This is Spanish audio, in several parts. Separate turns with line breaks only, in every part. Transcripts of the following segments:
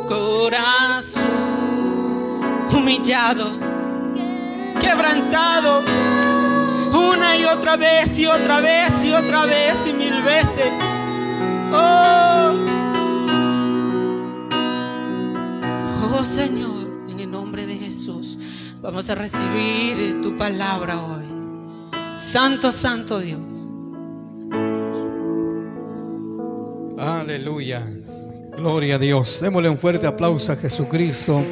corazón humillado, quebrantado, una y otra vez y otra vez y otra vez y mil veces. Oh Señor, en el nombre de Jesús, vamos a recibir tu palabra hoy. Santo, santo Dios.
Aleluya. Gloria a Dios. Démosle un fuerte aplauso a Jesucristo,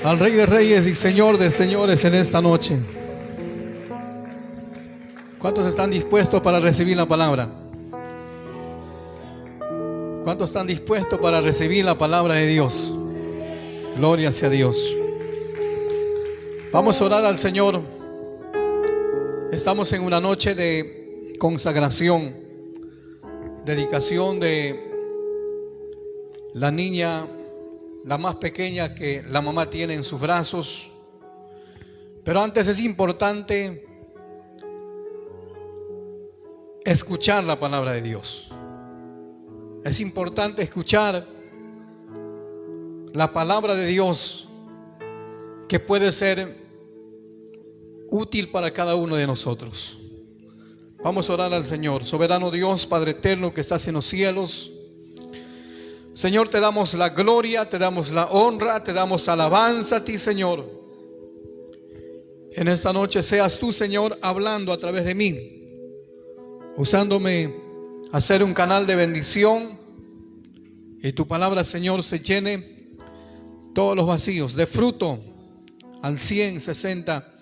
al Rey de Reyes y Señor de Señores en esta noche. ¿Cuántos están dispuestos para recibir la palabra? ¿Cuántos están dispuestos para recibir la palabra de Dios? Gloria sea a Dios. Vamos a orar al Señor. Estamos en una noche de consagración, dedicación de la niña, la más pequeña que la mamá tiene en sus brazos. Pero antes es importante escuchar la palabra de Dios. Es importante escuchar la palabra de Dios, que puede ser útil para cada uno de nosotros. Vamos a orar al Señor. Soberano Dios, Padre eterno que estás en los cielos, Señor, te damos la gloria, te damos la honra, te damos alabanza a ti, Señor. En esta noche seas tú, Señor, hablando a través de mí, usándome a ser un canal de bendición, y tu palabra, Señor, se llene todos los vacíos de fruto al 100, 60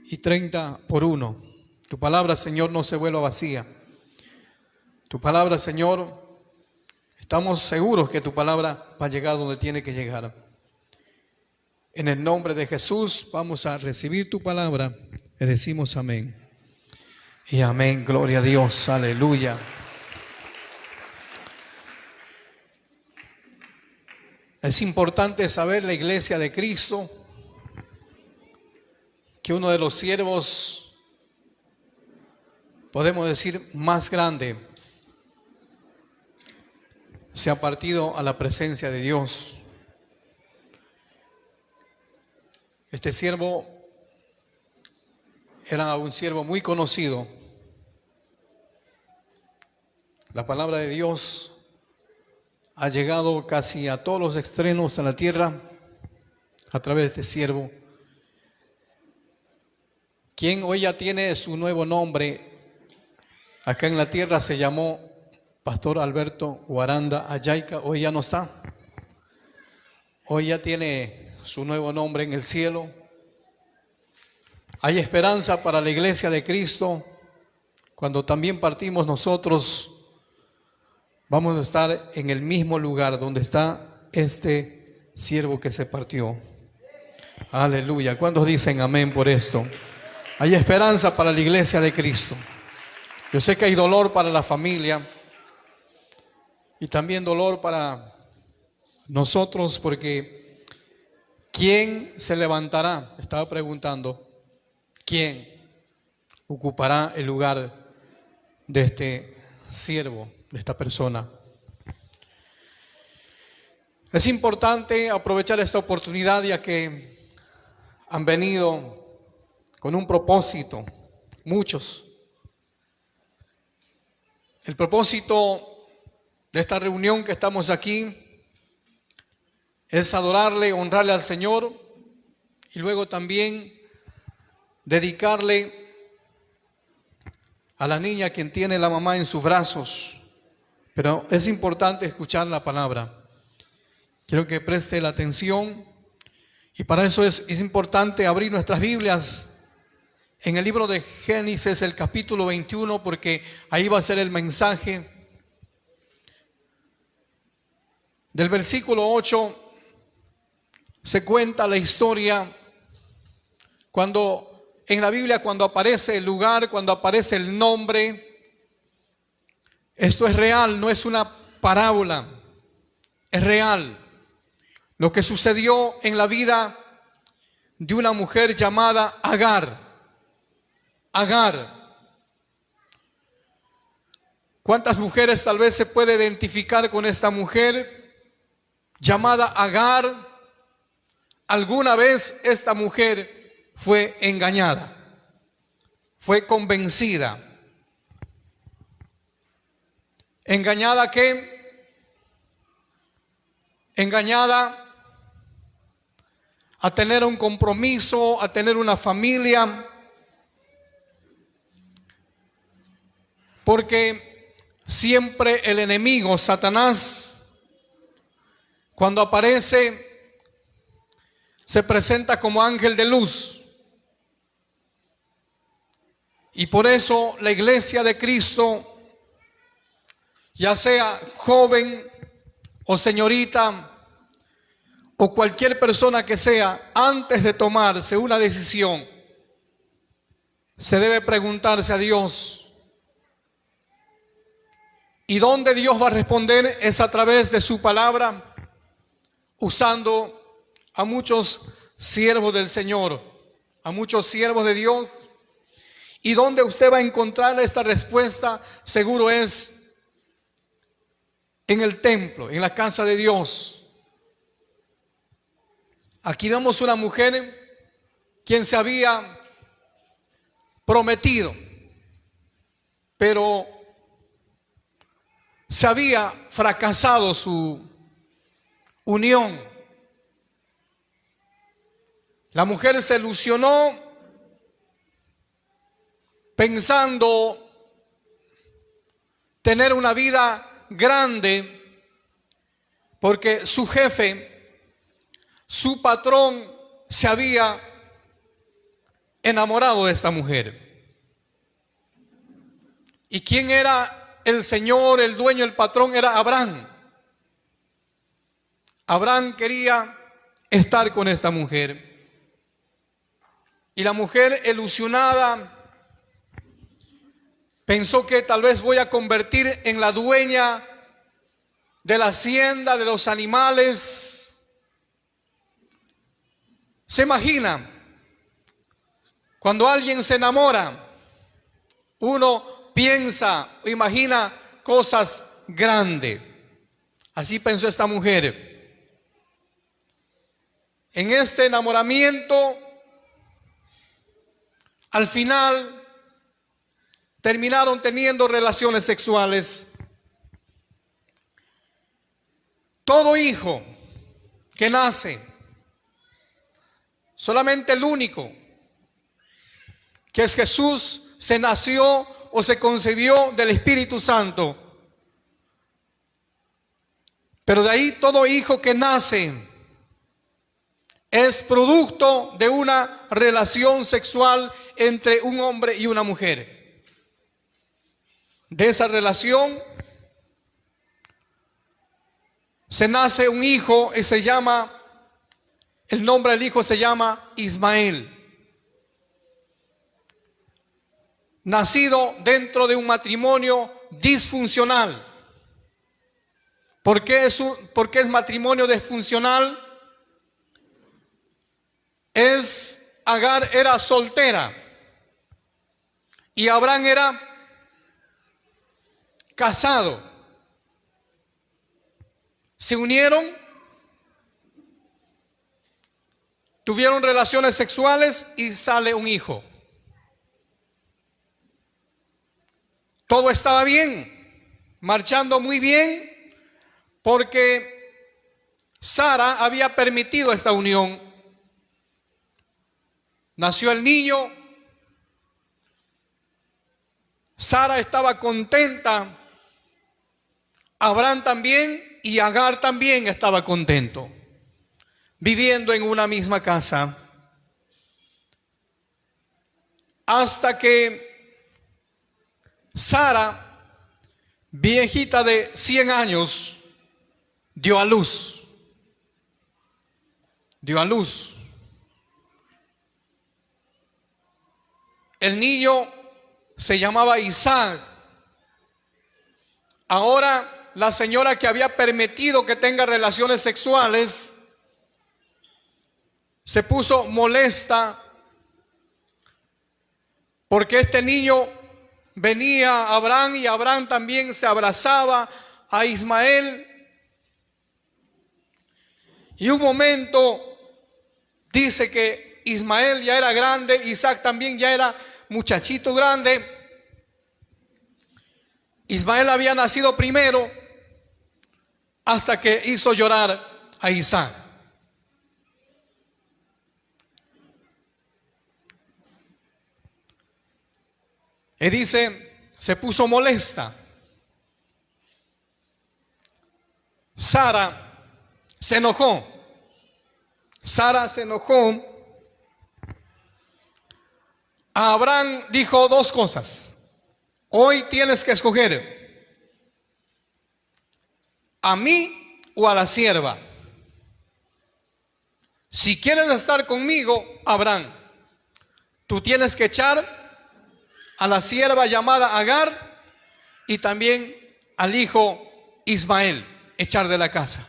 y 30 por uno. Tu palabra, Señor, no se vuelva vacía. Tu palabra, Señor, estamos seguros que tu palabra va a llegar donde tiene que llegar. En el nombre de Jesús vamos a recibir tu palabra. Le decimos amén y amén. Gloria a Dios, aleluya. Es importante saber, la iglesia de Cristo, que uno de los siervos, podemos decir más grande, se ha partido a la presencia de Dios. Este siervo era un siervo muy conocido. La palabra de Dios ha llegado casi a todos los extremos de la tierra a través de este siervo, quien hoy ya tiene su nuevo nombre. Acá en la tierra se llamó Pastor Alberto Guaranda Ayayca. Hoy ya no está. Hoy ya tiene su nuevo nombre en el cielo. Hay esperanza para la iglesia de Cristo. Cuando también partimos nosotros, vamos a estar en el mismo lugar donde está este siervo que se partió. Aleluya. ¿Cuántos dicen amén por esto? Hay esperanza para la iglesia de Cristo. Yo sé que hay dolor para la familia y también dolor para nosotros, porque ¿quién se levantará? Estaba preguntando, ¿quién ocupará el lugar de este siervo, de esta persona? Es importante aprovechar esta oportunidad, ya que han venido con un propósito, muchos. El propósito de esta reunión que estamos aquí es adorarle, honrarle al Señor, y luego también dedicarle a la niña quien tiene la mamá en sus brazos. Pero es importante escuchar la palabra. Quiero que preste la atención, y para eso es importante abrir nuestras Biblias en el libro de Génesis, el capítulo 21, porque ahí va a ser el mensaje. Del versículo 8 se cuenta la historia cuando en la Biblia, cuando aparece el lugar, cuando aparece el nombre. Esto es real, no es una parábola, es real. Lo que sucedió en la vida de una mujer llamada Agar. Agar. ¿Cuántas mujeres tal vez se puede identificar con esta mujer? llamada Agar, alguna vez esta mujer fue engañada, fue convencida. ¿Engañada qué? Engañada a tener un compromiso, a tener una familia. Porque siempre el enemigo, Satanás, cuando aparece, se presenta como ángel de luz. Y por eso la iglesia de Cristo, ya sea joven o señorita, o cualquier persona que sea, antes de tomarse una decisión, se debe preguntarse a Dios. ¿Y dónde Dios va a responder? Es a través de su palabra, usando a muchos siervos del Señor, a muchos siervos de Dios. ¿Y dónde usted va a encontrar esta respuesta? Seguro es en el templo, en la casa de Dios. Aquí vemos una mujer quien se había prometido, pero se había fracasado su unión. La mujer se ilusionó pensando tener una vida grande, porque su jefe, su patrón, se había enamorado de esta mujer. ¿Y quién era el señor, el dueño, el patrón? Era Abraham. Abraham quería estar con esta mujer. Y la mujer, ilusionada, pensó que tal vez voy a convertir en la dueña de la hacienda, de los animales. ¿Se imagina? Cuando alguien se enamora, uno piensa, imagina cosas grandes. Así pensó esta mujer. En este enamoramiento, al final, terminaron teniendo relaciones sexuales. Todo hijo que nace, solamente el único, que es Jesús, se nació o se concebió del Espíritu Santo. Pero de ahí todo hijo que nace es producto de una relación sexual entre un hombre y una mujer. De esa relación se nace un hijo y se llama, el nombre del hijo se llama Ismael. Nacido dentro de un matrimonio disfuncional. ¿Por qué es matrimonio disfuncional? Agar era soltera y Abraham era casado. Se unieron, tuvieron relaciones sexuales y sale un hijo. Todo estaba bien, marchando muy bien, porque Sara había permitido esta unión. Nació el niño, Sara estaba contenta, Abraham también y Agar también estaba contento, viviendo en una misma casa. Hasta que Sara, viejita de 100 años, dio a luz. Dio a luz. El niño se llamaba Isaac. Ahora la señora que había permitido que tenga relaciones sexuales se puso molesta porque este niño venía a Abraham y Abraham también se abrazaba a Ismael. Y un momento dice que Ismael ya era grande, Isaac también ya era muchachito grande. Ismael había nacido primero hasta que hizo llorar a Isaac. Y dice, se puso molesta. Sara se enojó. Sara se enojó. A Abraham dijo dos cosas. Hoy tienes que escoger a mí o a la sierva. Si quieres estar conmigo, Abraham, tú tienes que echar a la sierva llamada Agar y también al hijo Ismael, echar de la casa.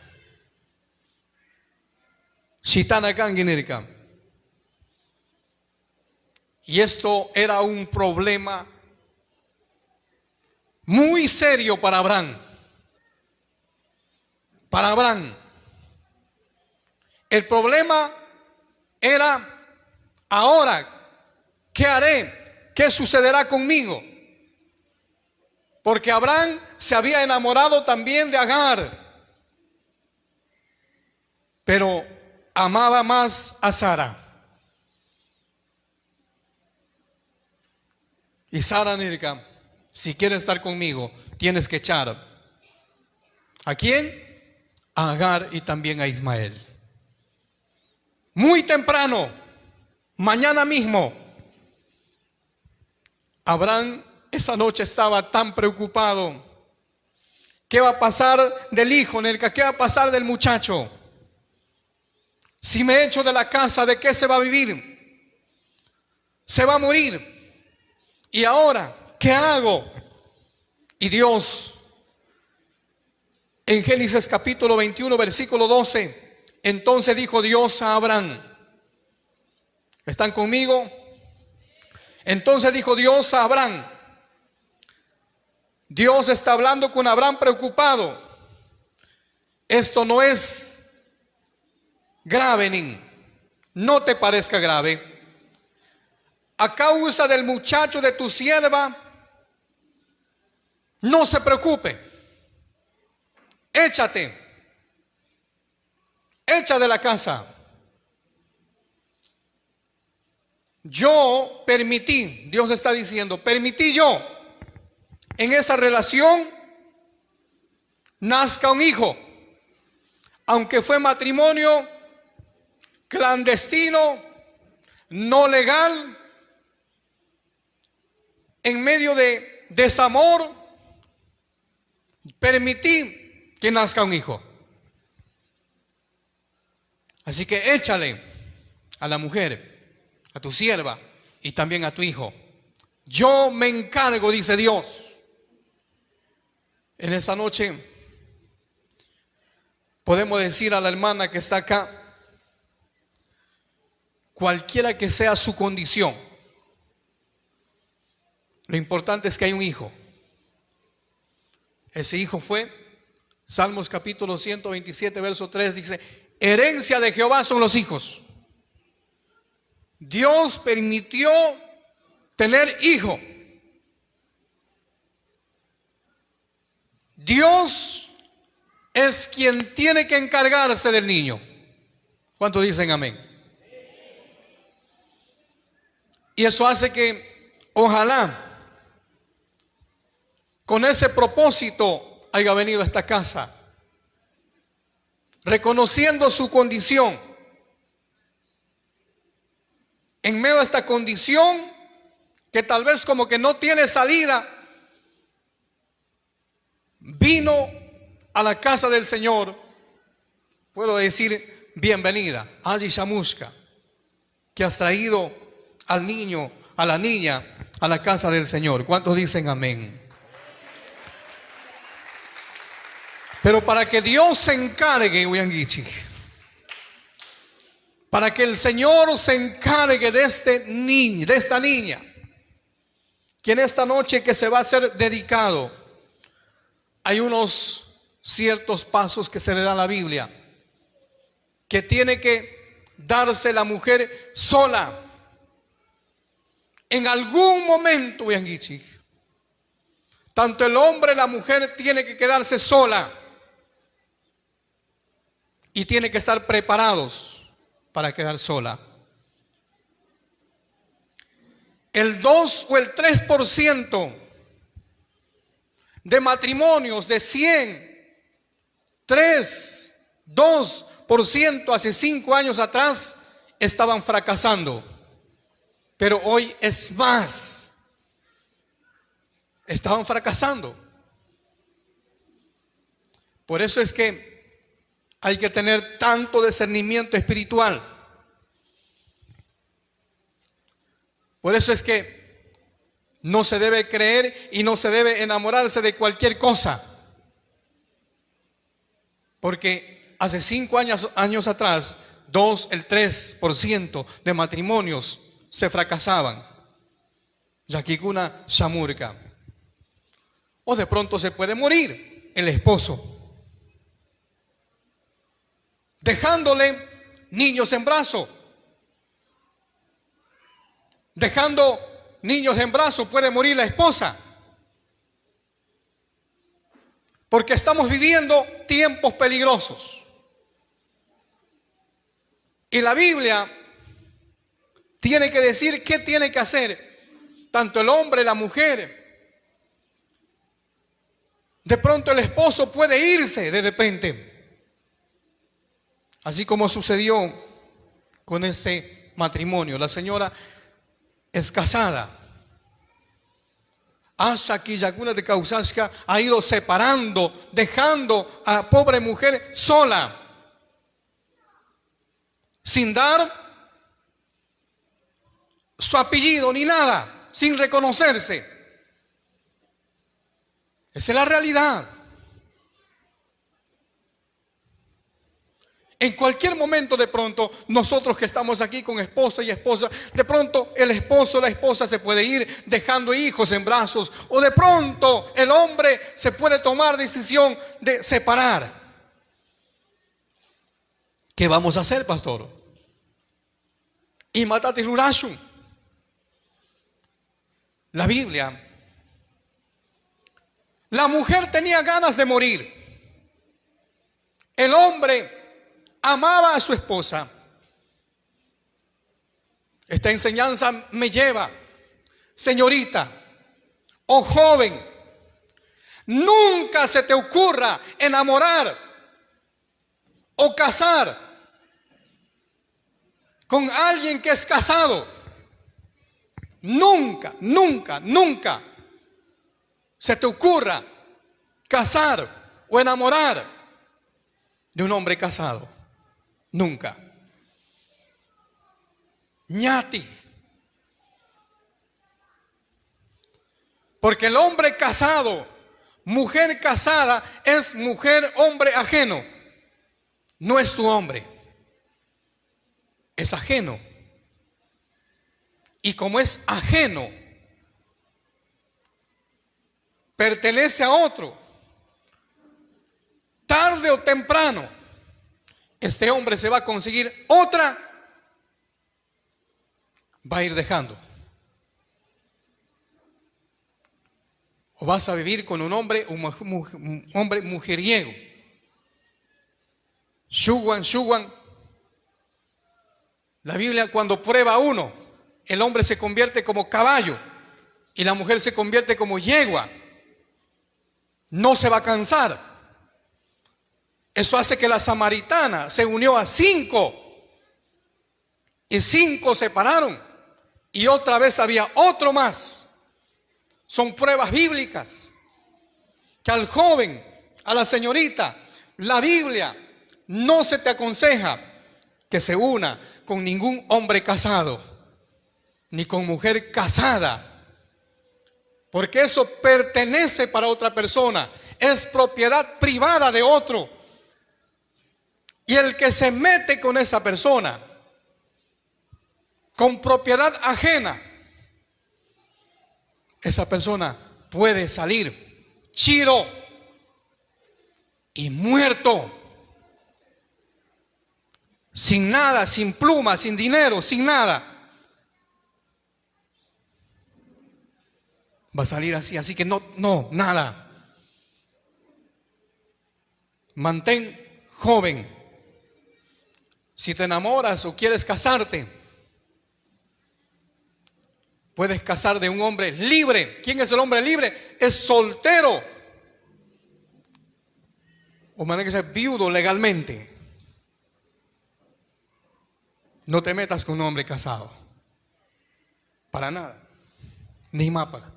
Y esto era un problema muy serio para Abraham. Para Abraham. El problema era, ahora, ¿qué haré? ¿Qué sucederá conmigo? Porque Abraham se había enamorado también de Agar, pero amaba más a Sara. Y Sara Nirka, si quieres estar conmigo, tienes que echar. ¿A quién? A Agar y también a Ismael. Muy temprano, mañana mismo, Abraham esa noche estaba tan preocupado. ¿Qué va a pasar del hijo, Nirka? ¿Qué va a pasar del muchacho? Si me echo de la casa, ¿de qué se va a vivir? Se va a morir. ¿Y ahora qué hago? Y Dios, en Génesis capítulo 21, versículo 12, entonces dijo Dios a Abraham, ¿están conmigo? Entonces dijo Dios a Abraham, Dios está hablando con Abraham preocupado. Esto no es grave, no te parezca grave. A causa del muchacho de tu sierva, no se preocupe. Échate. Echa de la casa. Yo permití, Dios está diciendo, permití yo en esa relación nazca un hijo, aunque fue matrimonio clandestino, no legal, en medio de desamor, permití que nazca un hijo. Así que échale a la mujer, a tu sierva y también a tu hijo. Yo me encargo, dice Dios. En esa noche podemos decir a la hermana que está acá, cualquiera que sea su condición, lo importante es que hay un hijo. Ese hijo fue, Salmos capítulo 127, verso 3, dice, herencia de Jehová son los hijos. Dios permitió tener hijo. Dios es quien tiene que encargarse del niño. ¿Cuántos dicen amén? Y eso hace que, ojalá, con ese propósito haya venido a esta casa, reconociendo su condición. En medio de esta condición, que tal vez como que no tiene salida, vino a la casa del Señor. Puedo decir, bienvenida, Aji Shamushka, que has traído al niño, a la niña, a la casa del Señor. ¿Cuántos dicen amén? Pero para que Dios se encargue, para que el Señor se encargue de este niño, de esta niña, que en esta noche que se va a ser dedicado, hay unos ciertos pasos que se le da a la Biblia. que tiene que darse la mujer sola. En algún momento, tanto el hombre y la mujer tiene que quedarse sola y tiene que estar preparados para quedar sola. El 2 o el 3% de matrimonios de 100, 3, 2% hace 5 años atrás estaban fracasando, pero hoy es más, estaban fracasando. Por eso es que hay que tener tanto discernimiento espiritual. Por eso es que no se debe creer y no se debe enamorarse de cualquier cosa. Porque hace 5 años atrás, el 3% de matrimonios se fracasaban. Yakikuna Shamurka. O de pronto se puede morir el esposo, dejándole niños en brazo. Dejando niños en brazos puede morir la esposa. Porque estamos viviendo tiempos peligrosos. Y la Biblia tiene que decir qué tiene que hacer tanto el hombre y la mujer. De pronto el esposo puede irse de repente. Así como sucedió con este matrimonio. La señora es casada. Asa Kiyakuna de Kausashka ha ido separando, dejando a la pobre mujer sola, sin dar su apellido ni nada, sin reconocerse. Esa es la realidad. En cualquier momento, de pronto, nosotros que estamos aquí con esposa y esposa, de pronto el esposo o la esposa se puede ir dejando hijos en brazos, o de pronto el hombre se puede tomar decisión de separar. ¿Qué vamos a hacer, pastor? Y matati rurashun. La Biblia, la mujer tenía ganas de morir. El hombre amaba a su esposa. Esta enseñanza me lleva, señorita o joven, nunca se te ocurra enamorar o casar con alguien que es casado. Nunca, nunca, nunca se te ocurra casar o enamorar de un hombre casado. Nunca. Ñati. Porque el hombre casado, mujer casada, es mujer, hombre ajeno. No es tu hombre. Es ajeno. Y como es ajeno, pertenece a otro, tarde o temprano, este hombre se va a conseguir otra, va a ir dejando. O vas a vivir con un hombre mujeriego. Shuwan. La Biblia, cuando prueba a uno, el hombre se convierte como caballo y la mujer se convierte como yegua. No se va a cansar. Eso hace que la samaritana se unió a 5 y 5 se separaron y otra vez había otro más. Son pruebas bíblicas que al joven, a la señorita, la Biblia no se te aconseja que se una con ningún hombre casado ni con mujer casada, porque eso pertenece para otra persona, es propiedad privada de otro. Y el que se mete con esa persona, con propiedad ajena, esa persona puede salir chiro y muerto. sin nada, sin pluma, sin dinero, sin nada. Va a salir así, así que no, nada. Mantén joven. Si te enamoras o quieres casarte, puedes casar de un hombre libre. ¿Quién es el hombre libre? Es soltero. O manera que ser viudo legalmente. No te metas con un hombre casado. Para nada. Ni mapa.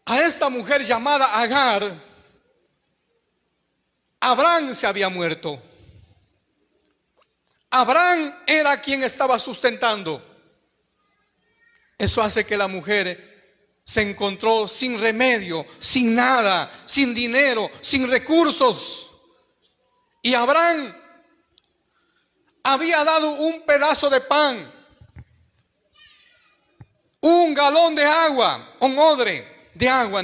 A esta mujer llamada Agar, Abraham se había muerto. Abraham era quien estaba sustentando. Eso hace que la mujer se encontró sin remedio, sin nada, sin dinero, sin recursos. Y Abraham había dado un pedazo de pan, un galón de agua, un odre de agua,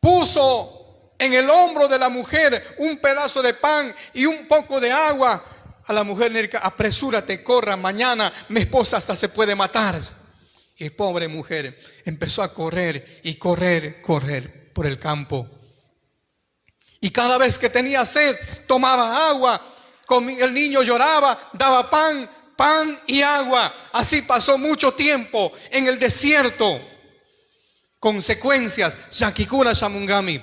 puso en el hombro de la mujer un pedazo de pan y un poco de agua. A la mujer: apresúrate, corra, mañana mi esposa hasta se puede matar. Y pobre mujer empezó a correr y correr por el campo. Y cada vez que tenía sed, tomaba agua. El niño lloraba, daba pan y agua. Así pasó mucho tiempo en el desierto. Consecuencias: Yakikura Shamungami.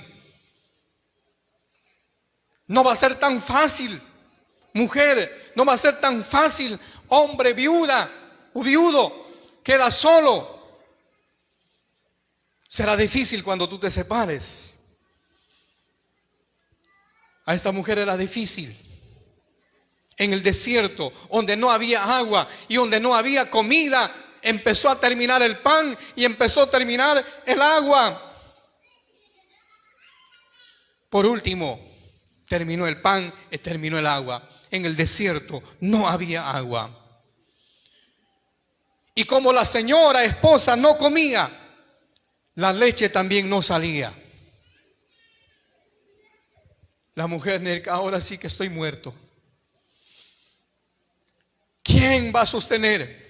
No va a ser tan fácil, mujer, no va a ser tan fácil, hombre, viuda o viudo, queda solo. Será difícil cuando tú te separes. A esta mujer era difícil. En el desierto, donde no había agua y donde no había comida, empezó a terminar el pan y empezó a terminar el agua. Por último, terminó el pan y terminó el agua. En el desierto no había agua. Y como la señora esposa no comía, la leche también no salía. La mujer: ahora sí que estoy muerto. ¿Quién va a sostener?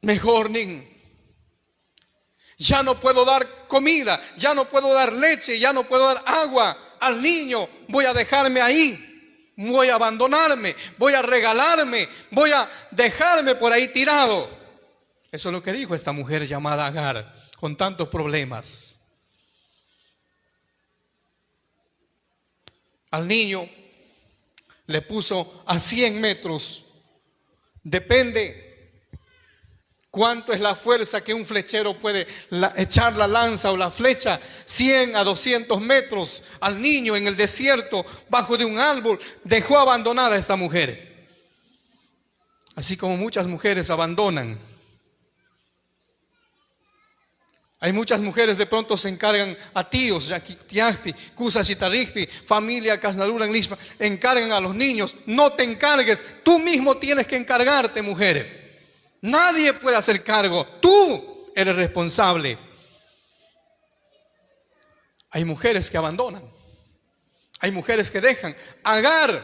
Mejor ya no puedo dar comida, ya no puedo dar leche, ya no puedo dar agua al niño. Voy a dejarme ahí, voy a abandonarme, voy a regalarme, voy a dejarme por ahí tirado. Eso es lo que dijo esta mujer llamada Agar, con tantos problemas. Al niño le puso a 100 metros. Depende cuánto es la fuerza que un flechero puede echar la lanza o la flecha. 100 a 200 metros. Al niño en el desierto, bajo de un árbol, dejó abandonada a esta mujer. Así como muchas mujeres abandonan. Hay muchas mujeres de pronto se encargan a tíos, familia, encargan a los niños. No te encargues, tú mismo tienes que encargarte, mujer. Nadie puede hacer cargo, tú eres responsable. Hay mujeres que abandonan, hay mujeres que dejan. Agar,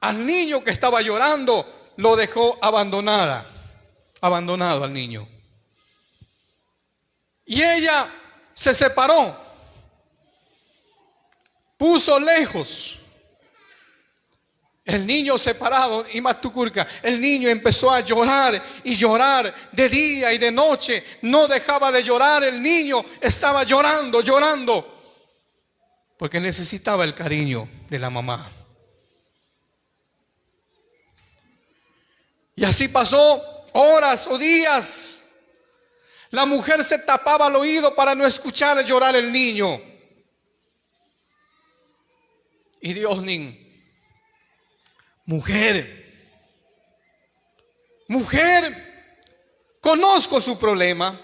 al niño que estaba llorando, lo dejó abandonado al niño. Y ella se separó, puso lejos el niño separado. Y Matukurka, el niño empezó a llorar y llorar de día y de noche. No dejaba de llorar, el niño estaba llorando, porque necesitaba el cariño de la mamá. Y así pasó horas o días. La mujer se tapaba el oído para no escuchar llorar el niño. Y Dios, mujer, conozco su problema.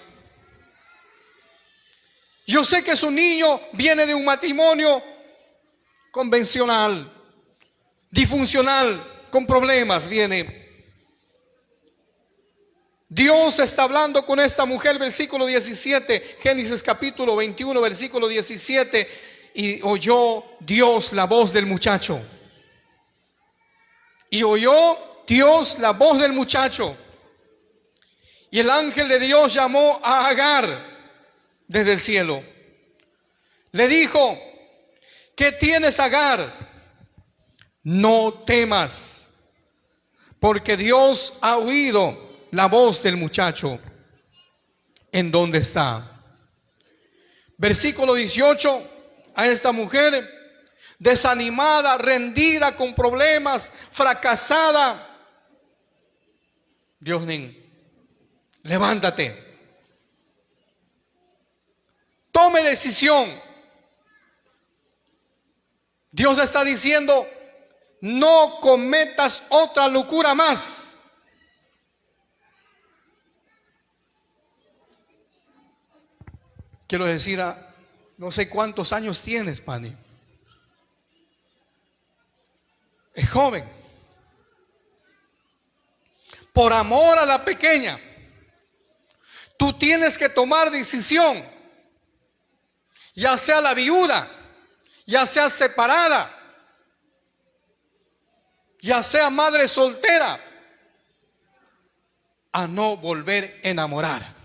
Yo sé que su niño viene de un matrimonio convencional, disfuncional, con problemas viene. Dios está hablando con esta mujer, versículo 17, Génesis capítulo 21, versículo 17, y oyó Dios la voz del muchacho. Y oyó Dios la voz del muchacho. Y el ángel de Dios llamó a Agar desde el cielo. Le dijo: ¿qué tienes, Agar? No temas, porque Dios ha oído la voz del muchacho en donde está. Versículo 18, a esta mujer desanimada, rendida, con problemas, fracasada, Dios dijo: levántate, tome decisión. Dios está diciendo: no cometas otra locura más. Quiero decir, no sé cuántos años tienes, Pani. Es joven. Por amor a la pequeña, tú tienes que tomar decisión, ya sea la viuda, ya sea separada, ya sea madre soltera, a no volver a enamorar.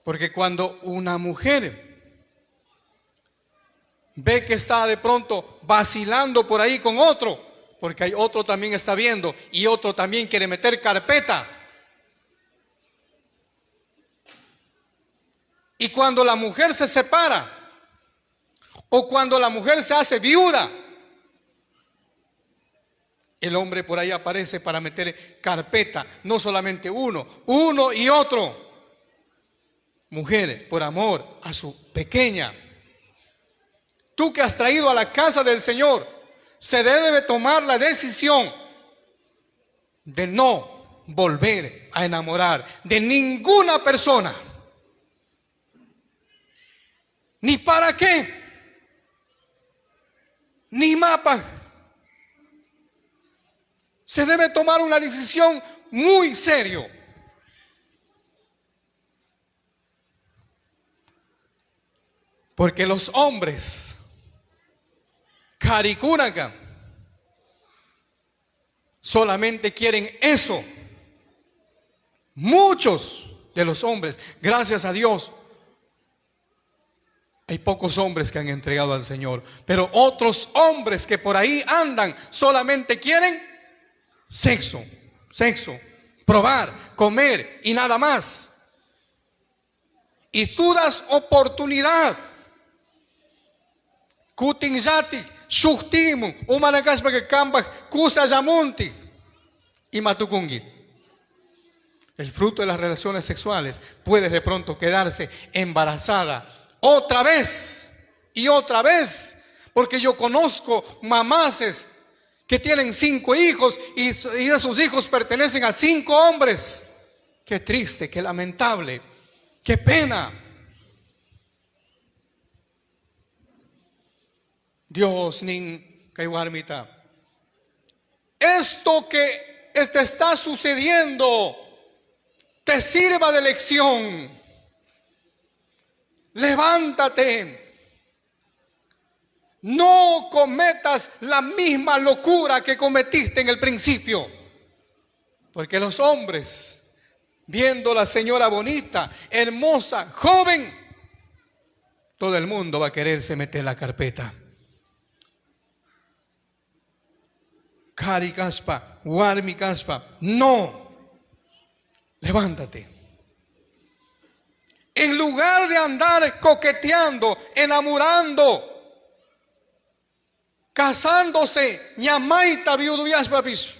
Porque cuando una mujer ve que está de pronto vacilando por ahí con otro, porque hay otro también está viendo y otro también quiere meter carpeta, y cuando la mujer se separa o cuando la mujer se hace viuda, el hombre por ahí aparece para meter carpeta, no solamente uno y otro. Mujer, por amor a su pequeña, tú que has traído a la casa del Señor, se debe tomar la decisión de no volver a enamorar de ninguna persona. Ni para qué, ni mapa. Se debe tomar una decisión muy serio. Porque los hombres, caricúnaga, solamente quieren eso. Muchos de los hombres, gracias a Dios, hay pocos hombres que han entregado al Señor, pero otros hombres que por ahí andan solamente quieren sexo, probar, comer y nada más. Y tú das oportunidad. Kutinjati, Shuhtimu, Umanakashpa que Kambak, Kusayamunti y Matukungi. El fruto de las relaciones sexuales puede de pronto quedarse embarazada otra vez y otra vez, porque yo conozco mamases que tienen 5 hijos y esos hijos pertenecen a 5 hombres. Qué triste, qué lamentable, qué pena. Dios nin kaiwarmita. Esto que te está sucediendo te sirva de lección. Levántate. No cometas la misma locura que cometiste en el principio. Porque los hombres, viendo a la señora bonita, hermosa, joven, todo el mundo va a quererse meter en la carpeta. Kari Kaspa, Warmi Kaspa, no. Levántate. En lugar de andar coqueteando, enamorando, casándose, ñamaita viuduyas papis,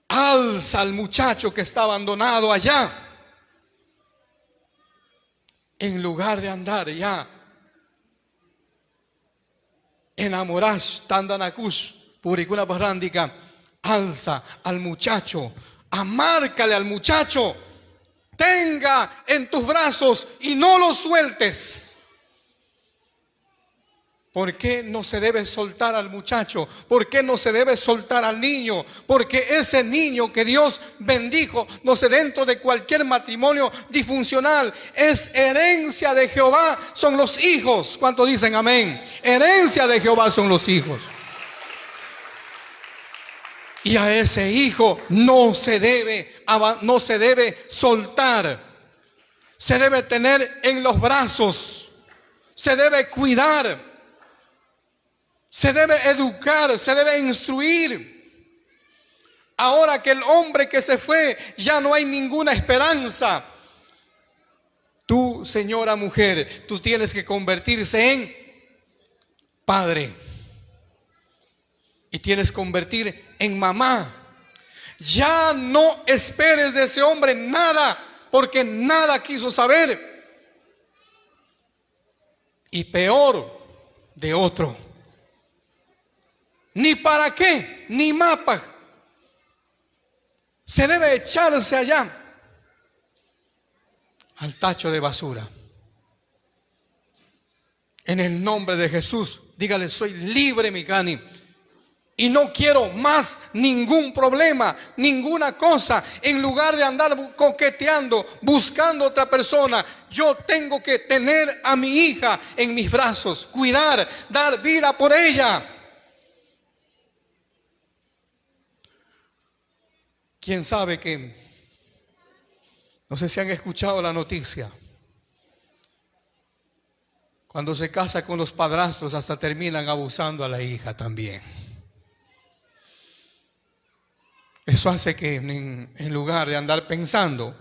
alza al muchacho que está abandonado allá. En lugar de andar ya enamoras tandanakus puricuna barrándica, alza al muchacho, amárcale al muchacho, tenga en tus brazos y no lo sueltes. ¿Por qué no se debe soltar al muchacho? ¿Por qué no se debe soltar al niño? Porque ese niño que Dios bendijo, no sé, dentro de cualquier matrimonio disfuncional, es herencia de Jehová, son los hijos. ¿Cuántos dicen amén? Herencia de Jehová son los hijos. Y a ese hijo no se debe soltar. Se debe tener en los brazos. Se debe cuidar. Se debe educar, se debe instruir. Ahora que el hombre que se fue, ya no hay ninguna esperanza. Tú, señora mujer, tú tienes que convertirse en padre. Y tienes que convertir en mamá. Ya no esperes de ese hombre nada, porque nada quiso saber. Y peor de otro. Ni para qué, ni mapa. Se debe echarse allá al tacho de basura. En el nombre de Jesús, dígale: soy libre, Mikani, y no quiero más ningún problema, ninguna cosa. En lugar de andar coqueteando, buscando otra persona, yo tengo que tener a mi hija en mis brazos, cuidar, dar vida por ella. ¿Quién sabe que? No sé si han escuchado la noticia. Cuando se casa con los padrastros, hasta terminan abusando a la hija también. Eso hace que en lugar de andar pensando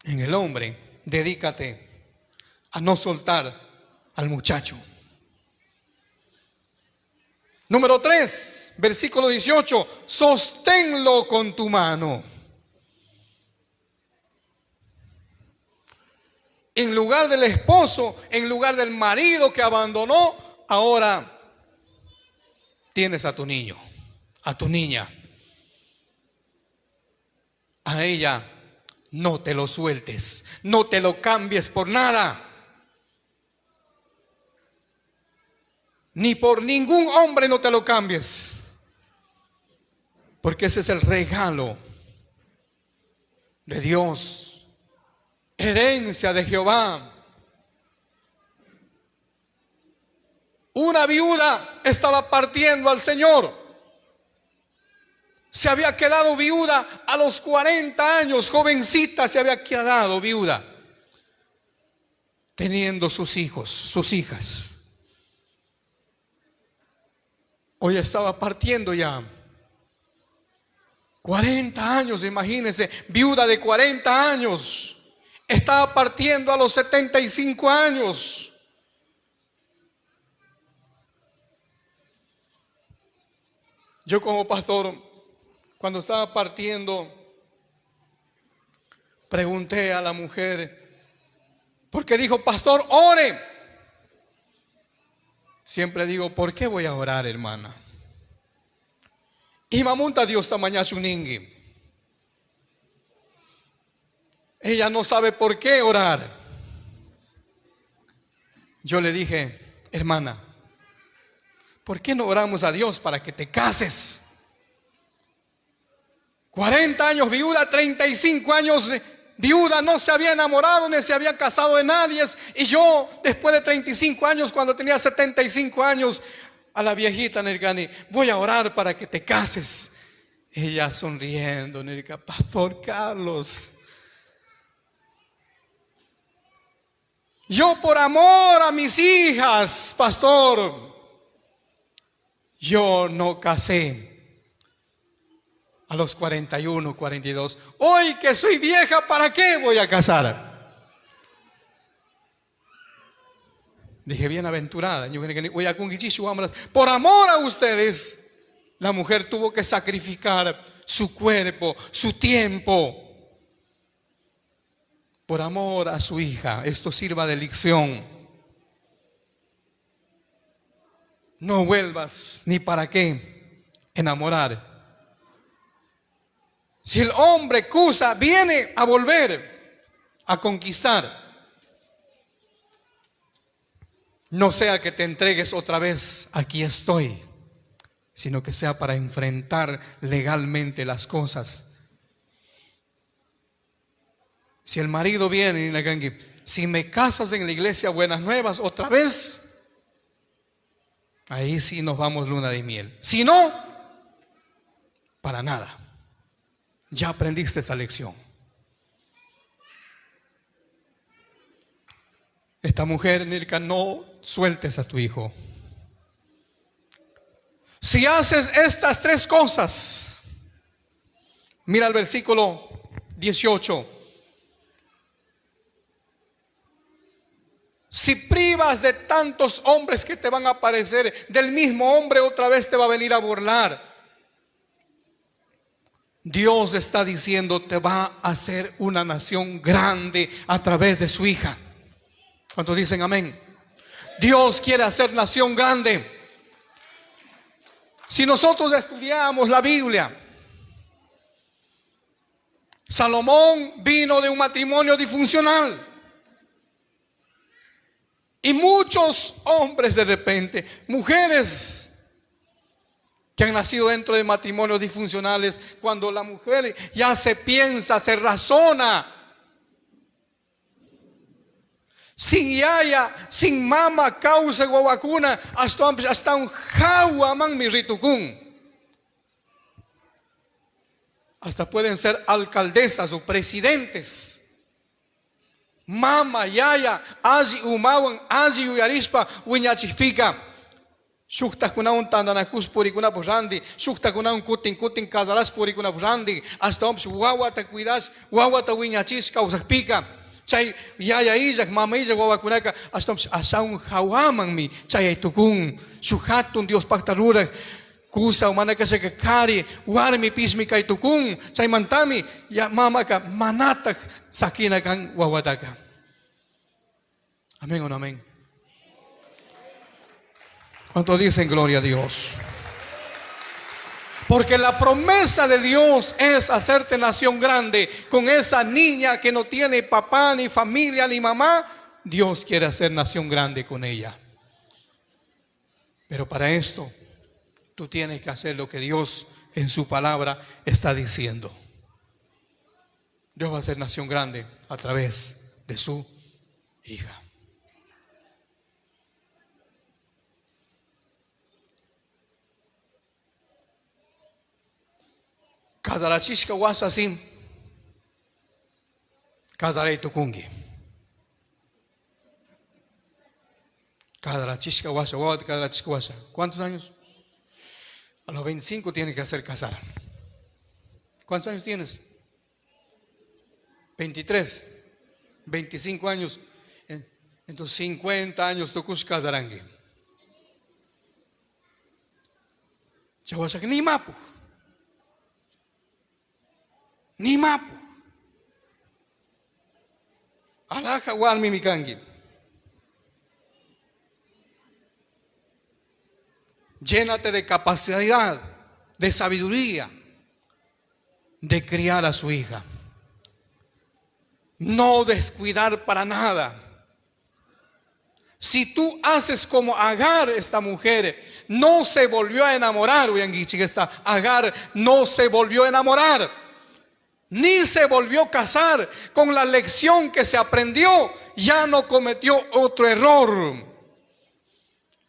en el hombre, dedícate a no soltar al muchacho. Número 3, versículo 18, sosténlo con tu mano. En lugar del esposo, en lugar del marido que abandonó, ahora tienes a tu niño, a tu niña. A ella no te lo sueltes, no te lo cambies por nada. Ni por ningún hombre no te lo cambies. Porque ese es el regalo de Dios. Herencia de Jehová. Una viuda estaba partiendo al Señor. Se había quedado viuda a los 40 años. Jovencita se había quedado viuda. Teniendo sus hijos, sus hijas. Hoy estaba partiendo ya. 40 años, imagínense, viuda de 40 años. Estaba partiendo a los 75 años. Yo como pastor, cuando estaba partiendo, pregunté a la mujer, porque dijo: pastor, ore. Siempre digo: ¿por qué voy a orar, hermana? Y mamunta Dios tamaña chuningi. Ella no sabe por qué orar. Yo le dije: hermana, ¿por qué no oramos a Dios para que te cases? 40 años viuda, 35 años viuda, no se había enamorado ni se había casado de nadie. Y yo, después de 35 años, cuando tenía 75 años, a la viejita Nergani, voy a orar para que te cases. Ella sonriendo, Nerga: pastor Carlos, yo por amor a mis hijas, pastor, yo no casé a los 41, 42. Hoy que soy vieja, ¿para qué voy a casar? Dije: bienaventurada. Por amor a ustedes, la mujer tuvo que sacrificar su cuerpo, su tiempo. Por amor a su hija. Esto sirva de lección. No vuelvas ni para qué enamorar. Si el hombre cusa, viene a volver a conquistar. No sea que te entregues otra vez, aquí estoy, sino que sea para enfrentar legalmente las cosas. Si el marido viene y le si me casas en la iglesia Buenas Nuevas otra vez, ahí sí nos vamos luna de miel. Si no, para nada. Ya aprendiste esa lección. Esta mujer, Nilka, no sueltes a tu hijo. Si haces estas tres cosas, mira el versículo 18. Si privas de tantos hombres que te van a aparecer, del mismo hombre otra vez te va a venir a burlar. Dios está diciendo, te va a hacer una nación grande a través de su hija. ¿Cuántos dicen amén? Dios quiere hacer nación grande. Si nosotros estudiamos la Biblia, Salomón vino de un matrimonio disfuncional. Y muchos hombres de repente, mujeres que han nacido dentro de matrimonios disfuncionales, cuando la mujer ya se piensa, se razona, sin yaya, sin mama, causa guawacuna, hasta un jawaman mi ritukun. Hasta pueden ser alcaldesas o presidentes. Mama, yaya, aji umawan, aji uyarispa, wiñachispika. Shukta kuna un tandanakus purikuna purandi, shukta kuna un kutin kazaras purikuna purandi, hasta omps guawata cuidas, guawata wiñachis causapika. Chay yaya ijak, mama ijak guawakunaka, hasta omps asa un jawaman mi, chay tukun, shuhatun Dios pactarura. Kusa umana ka sa kakari, warmi pismi kay tukung, say mantami, ya mama ka manatak sakina kang wawataka. Amén o no amén. ¿Cuánto dicen gloria a Dios? Porque la promesa de Dios es hacerte nación grande. Con esa niña que no tiene papá, ni familia, ni mamá, Dios quiere hacer nación grande con ella. Pero para esto, tú tienes que hacer lo que Dios en su palabra está diciendo. Dios va a hacer nación grande a través de su hija. Kazarachishka wasasim, kazarei tukungi. Kazarachishka wasa, kazarachishka wasa. ¿Cuántos años? A los 25 tienes que hacer casar. ¿Cuántos años tienes? 23, 25 años. En tus 50 años tokus kazarangi. Chawasak ni mapu. Ni mapu. Alaka warmi mikangi. Llénate de capacidad, de sabiduría, de criar a su hija. No descuidar para nada. Si tú haces como Agar, esta mujer, no se volvió a enamorar, Agar no se volvió a enamorar, ni se volvió a casar. Con la lección que se aprendió, ya no cometió otro error.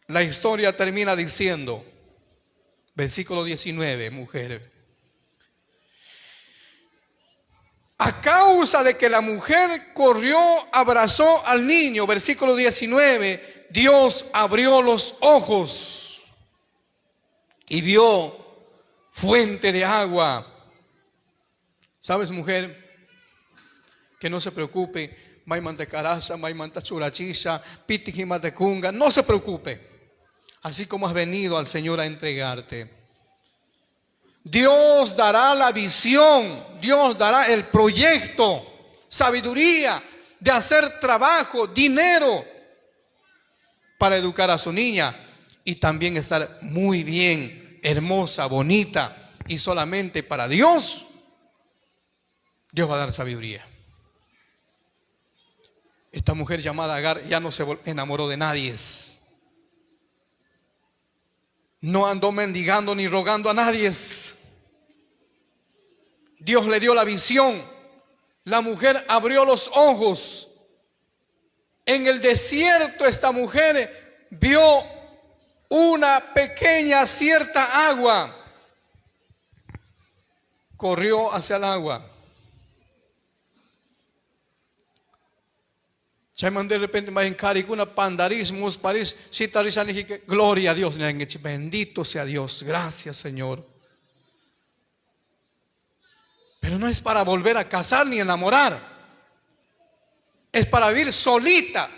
La historia termina diciendo, versículo 19, mujer. A causa de que la mujer corrió, abrazó al niño, versículo 19, Dios abrió los ojos y vio fuente de agua. ¿Sabes, mujer? Que no se preocupe, maimanta carasa, maimanta churachiza, pitijimantecunga, no se preocupe. Así como has venido al Señor a entregarte, Dios dará la visión, Dios dará el proyecto, sabiduría de hacer trabajo, dinero para educar a su niña y también estar muy bien, hermosa, bonita. Y solamente para Dios, Dios va a dar sabiduría. Esta mujer llamada Agar ya no se enamoró de nadie. No andó mendigando ni rogando a nadie. Dios le dio la visión. La mujer abrió los ojos. En el desierto esta mujer vio una pequeña cierta agua. Corrió hacia el agua. De repente más en caricuna pandarismos paris gloria a Dios, bendito sea Dios, gracias Señor. Pero no es para volver a casar ni enamorar, es para vivir solita,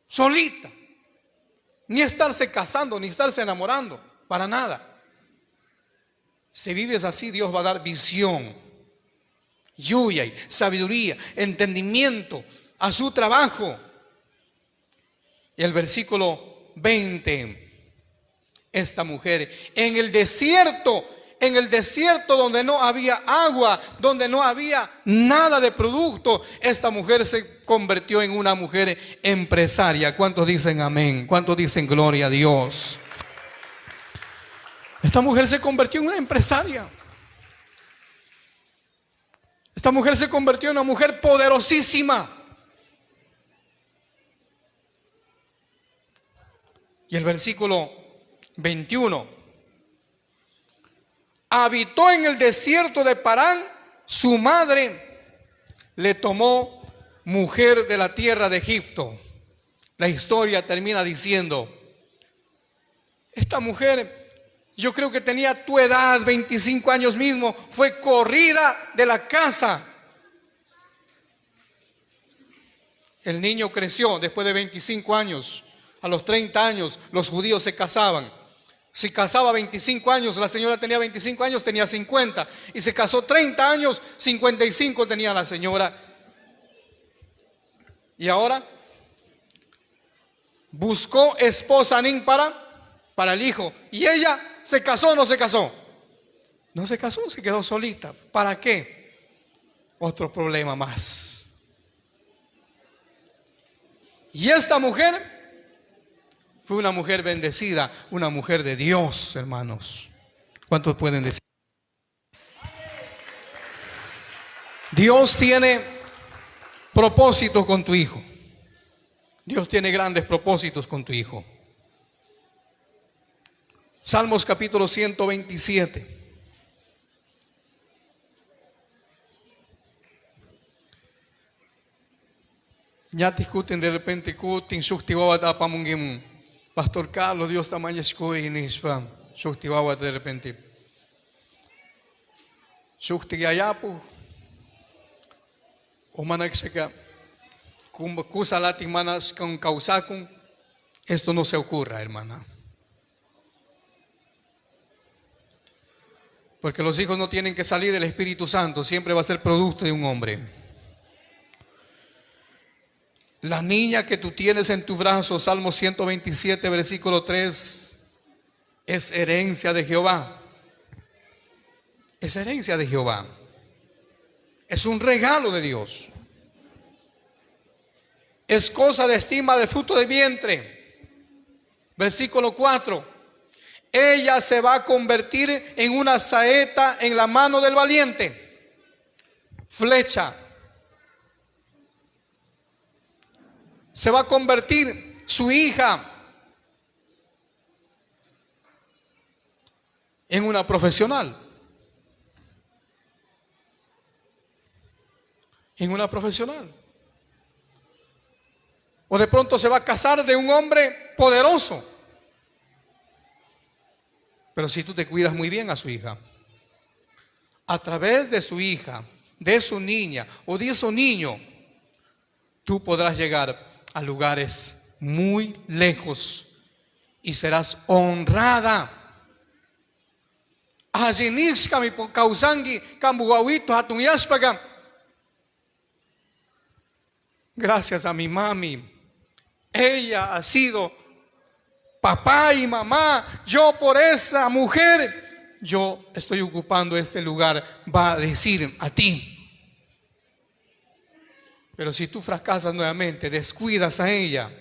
solita, ni estarse casando ni estarse enamorando, para nada. Si vives así, Dios va a dar visión, lluvia, sabiduría, entendimiento a su trabajo. Y el versículo 20, esta mujer en el desierto donde no había agua, donde no había nada de producto, esta mujer se convirtió en una mujer empresaria. ¿Cuántos dicen amén? ¿Cuántos dicen gloria a Dios? Esta mujer se convirtió en una empresaria. Esta mujer se convirtió en una mujer poderosísima. Y el versículo 21. Habitó en el desierto de Parán, su madre le tomó mujer de la tierra de Egipto. La historia termina diciendo, esta mujer, yo creo que tenía tu edad, 25 años mismo, fue corrida de la casa. El niño creció después de 25 años. A los 30 años los judíos se casaban. Si casaba 25 años, la señora tenía 25 años, tenía 50. Y se casó 30 años, 55 tenía la señora. Y ahora buscó esposa Nin para el hijo. ¿Y ella se casó o no se casó? No se casó, se quedó solita. ¿Para qué? Otro problema más. Y esta mujer fue una mujer bendecida, una mujer de Dios, hermanos. ¿Cuántos pueden decir? Dios tiene propósitos con tu hijo. Dios tiene grandes propósitos con tu hijo. Salmos capítulo 127. Ya discuten de repente, discuten, shuktiwawat apamungim. Pastor Carlos, Dios tamaña escoinispa, shuktiwawat de repente. Shuktigayapu, o manaxeka, kusalati manas con causacum. Esto no se ocurra, hermana. Porque los hijos no tienen que salir del Espíritu Santo, siempre va a ser producto de un hombre. La niña que tú tienes en tu brazo, Salmo 127, versículo 3, es herencia de Jehová. Es herencia de Jehová. Es un regalo de Dios. Es cosa de estima de fruto de vientre. Versículo 4. Ella se va a convertir en una saeta en la mano del valiente. Flecha. Se va a convertir su hija en una profesional. En una profesional. O de pronto se va a casar de un hombre poderoso. Pero si tú te cuidas muy bien a su hija, a través de su hija, de su niña o de su niño, tú podrás llegar a lugares muy lejos y serás honrada. Gracias a mi mami, ella ha sido papá y mamá. Yo por esa mujer, yo estoy ocupando este lugar. Va a decir a ti. Pero si tú fracasas nuevamente, descuidas a ella,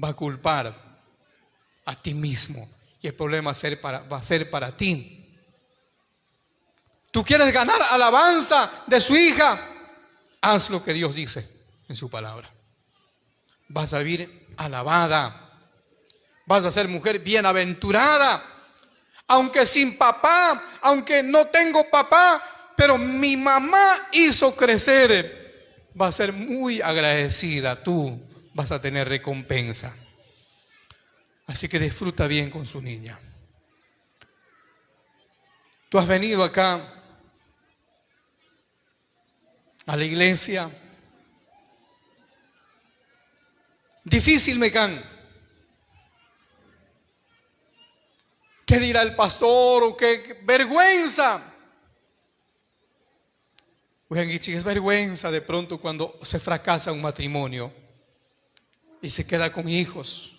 va a culpar a ti mismo y el problema va a ser para ti. Tú quieres ganar alabanza de su hija, haz lo que Dios dice en su palabra. Vas a vivir alabada, vas a ser mujer bienaventurada, aunque sin papá, aunque no tengo papá, pero mi mamá hizo crecer. Va a ser muy agradecida, tú vas a tener recompensa. Así que disfruta bien con su niña. Tú has venido acá a la iglesia. Difícil me can. ¿Qué dirá el pastor? ¿O qué vergüenza? Es vergüenza de pronto cuando se fracasa un matrimonio y se queda con hijos.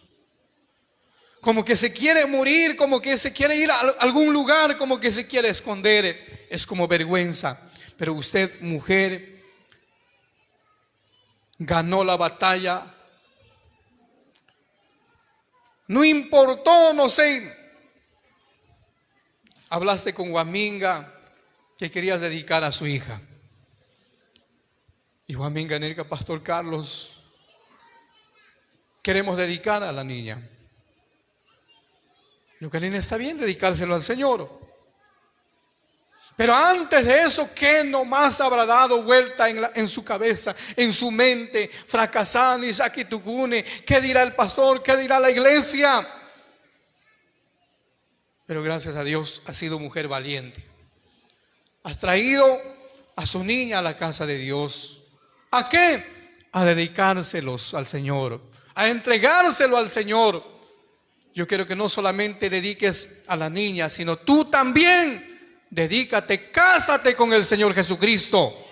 Como que se quiere morir, como que se quiere ir a algún lugar, como que se quiere esconder. Es como vergüenza. Pero usted, mujer, ganó la batalla. No importó, no sé, hablaste con Guaminga que querías dedicar a su hija. Y Guaminga, Nerca, Pastor Carlos, queremos dedicar a la niña. Lo que niña está bien, dedicárselo al Señor. Pero antes de eso, ¿qué nomás habrá dado vuelta en su cabeza, en su mente? Fracasando y saquitucune. ¿Qué dirá el pastor? ¿Qué dirá la iglesia? Pero gracias a Dios has sido mujer valiente. Has traído a su niña a la casa de Dios. ¿A qué? A dedicárselos al Señor, a entregárselo al Señor. Yo quiero que no solamente dediques a la niña, sino tú también dedícate, cásate con el Señor Jesucristo.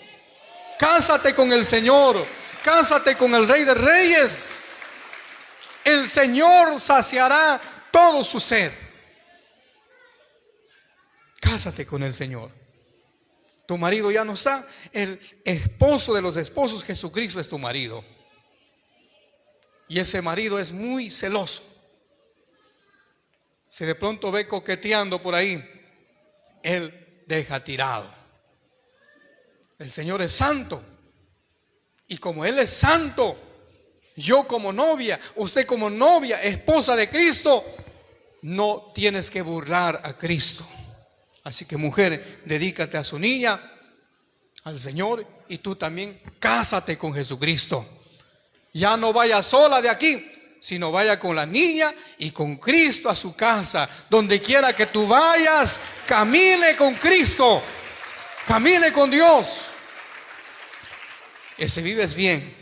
Cásate con el Señor, cásate con el Rey de Reyes. El Señor saciará todo su sed. Cásate con el Señor. Tu marido ya no está. El esposo de los esposos, Jesucristo, es tu marido. Y ese marido es muy celoso. Si de pronto ve coqueteando por ahí, él deja tirado. El Señor es santo. Y como Él es santo, yo como novia, usted como novia, esposa de Cristo, no tienes que burlar a Cristo. Así que mujer, dedícate a su niña, al Señor, y tú también cásate con Jesucristo. Ya no vaya sola de aquí, sino vaya con la niña y con Cristo a su casa. Donde quiera que tú vayas, camine con Cristo, camine con Dios. Si vives bien,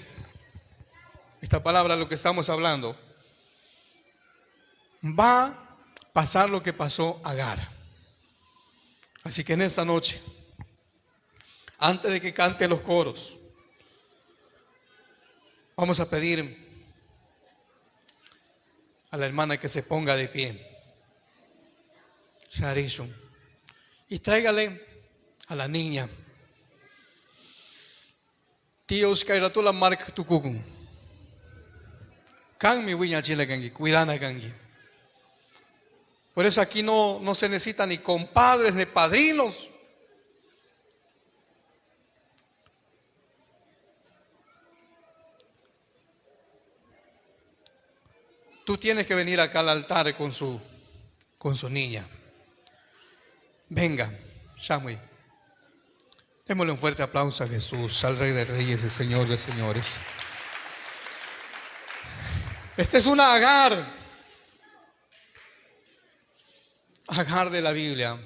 esta palabra, lo que estamos hablando, va a pasar lo que pasó a Agar. Así que en esta noche, antes de que cante los coros, vamos a pedir a la hermana que se ponga de pie. Sharishun. Y tráigale a la niña. Tíos Kairatula Mark Tukukun. Kan mi wiña chile gangi, cuidana gangi. Por eso aquí no se necesita ni compadres ni padrinos. Tú tienes que venir acá al altar con su niña. Venga, Shamui. Démosle un fuerte aplauso a Jesús, al Rey de Reyes y Señor de Señores. Esta es una Agar de la Biblia.